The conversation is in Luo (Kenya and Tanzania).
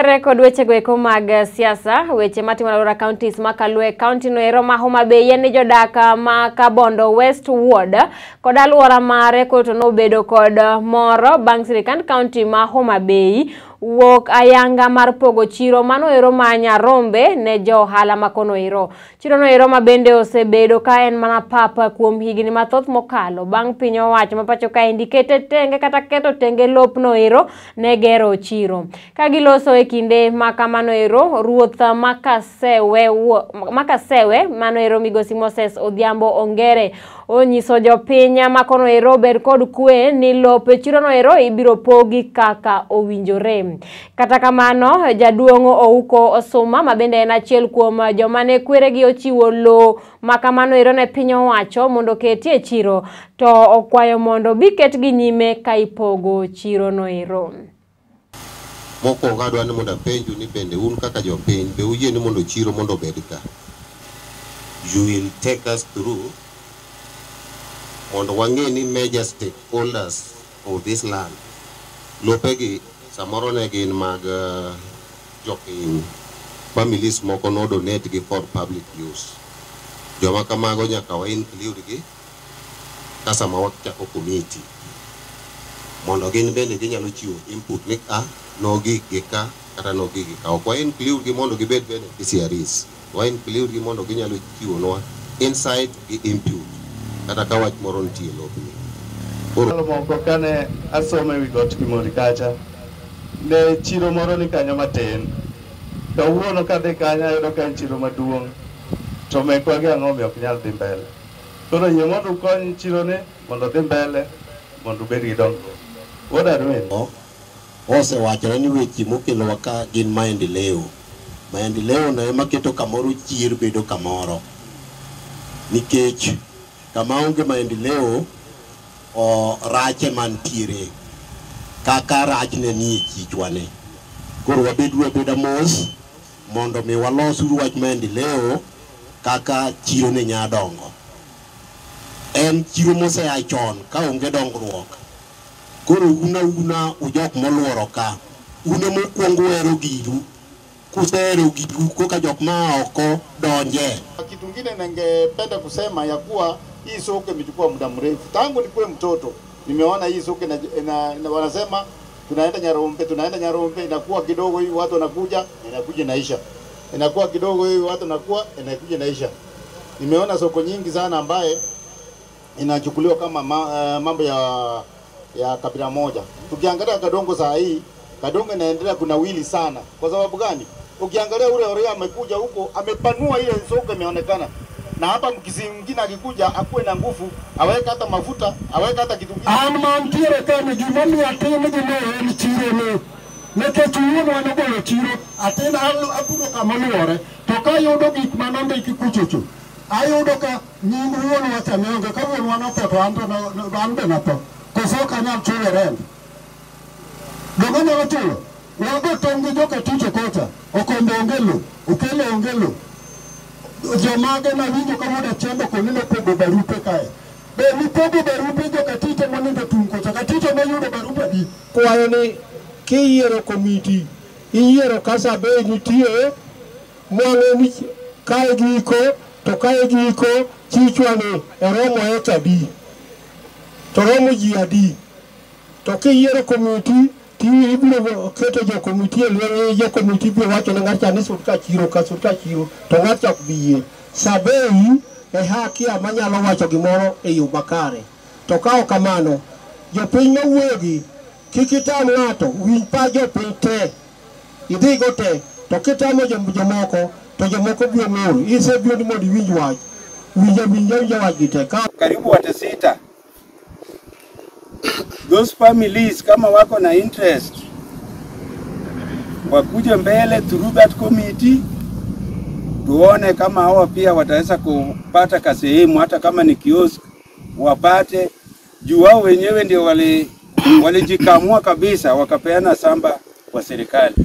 Kaluwore kod weche goeko mag siasa, weche matimore Alwora counties makaluwe county no ero ma Homa Bay en jodak ma Kabondo West Ward kod alwora mare koto nobedo kod moro bang' sirikand county ma Homa Bay wuok ayanga mar pogo chiro mano ero ma Nyarombe ne jo ohala makono ero. Chiro no ero ma bende osebedo ka en mana papa kuom higni mathoth mokalo bang' piny owacho ma pacho ka indikete tenge kata keto tenge lop no ero ne gero chiro. Ka giloso e kinde makamano ero, ruoth Makasewe mano ero Migosi Moses Odhiambo Ongere onyiso jopiny makono ero ber kod kwe ni lope chiro no ero ibiro pogi kaka owinjore. Kata kamano, jaduong' Ouko Osuma mabende en achiel kuom joma ne kweregi ochiwo lo makamano ero ne piny owacho mondo ketie chiro to okwayo mondo biketgi nyime ka ipogo chiro no ero. Mokwongo adwa ni mondo apenju ni bende un kaka jopiny be uyie ni mondo chiro mondo obed ka. You will take us through mondo wang'e ni major stakeholders of this land lopegi samoro ne gin mag jopiny, families moko no donate gi for public use. Joma kamago nyaka wa include gi kasa ma wachako committee mondo gin bende ginyalo chiwo input ni no gigi ka kata no gigi ka. Ok wa include gi mondo gibed beneficiaries, wa include gi mondo ginyalo chiwo nwa insight gi input kata ka wach moro nitie lopni. Koro moko kane asome wi got Kimori kacha ne chiro moro ni kanyo matin, kawuono kadhi kanyo ayudo ka en chiro maduong' to mekwa gi ang'ombe ok nyal dhi mbele. Koro yie mondo ukony chiro ni mondo dhi mbele mondo ubed gi dongruok. What are doing? Osewachore ni weche mokelowa ka gin maendeleo. Maendeleo no ema keto kamoro chiro bedo kamoro. Nikech kama onge maendeleo o rache mantiere kaka rach ne ni chichwane. Koro wabeda mos mondo mi walos wach maendeleo kaka chiro ne nyadongo. En chiro mose achon ka onge dongruok. Koro una ujok moluoro ka. Une mokwongo ero gidu. Kusero gidu koka jok ma oko donje. Kitu kingine ningependa kusema ya kuwa hii soko imechukua muda mrefu. Tangu nikuwe mtoto nimeona hii soko na wanasema tunaenda Nyarombe inakuwa kidogo hivi watu wanakuja inakuja inaisha. Inakuwa kidogo hivi watu wanakuwa inakuja inaisha. Nimeona soko nyingi sana ambaye inachukuliwa kama mambo ya kabila moja. Tukiangalia Kadongo saa hii, Kadongo inaendelea kunawili sana. Kwa sababu gani? Ukiangalia ule Oria amekuja huko, amepanua ile soko imeonekana. Na hapa mkisi mwingine akikuja akuwe na nguvu, aweka hata mafuta, aweka hata kitu kingine. Mantiere kama jumani atene ni chiro ne. Neke chuno wanagolo chiro, atena abudo kama luore, toka yudo gik manambe ikikuchocho. Ayudo ka nyingi wuono wachameonge, ka wuono wanopoto ande na to. Kosoka nyal chulo rent. Dogo nyalo chulo. Wago tongi joka ticho kocha, okombe ongelo, ukele ongelo. Jomage na winjo kama da chembo konino pogo barupe kae. Be ni pogo barupe joka ticho monindo tunko, joka ticho ne yudo barupe di. Kwayo ni kiyiero komiti, iyiero kasa be nitie, mwange ni kae giko, to kae giko, chichwane romo eka di. To romo ji adi. To kiyiero komiti, ibiro keto jo komiti elwere jo komiti biro wacho ne ng'ato ni surka chiro to ng'ato ok biye. Sabei e haki amanyalo wacho gimoro e yo makare. To ka kamano jopiny mawuogi kik itam ng'ato winj pa jopiny te. Idhi go te to kitamo jomoko to jomoko biro ng'ur. Ise biro ni mondo iwinj wach. Winja wach gite. Karibu watu 6. Those families kama wako na interest wakuje mbele through that committee, tuone kama hawa pia wataweza kupata kasehemu hata kama ni kiosk wapate, juu wao wenyewe ndio walijikamua kabisa wakapeana samba kwa serikali.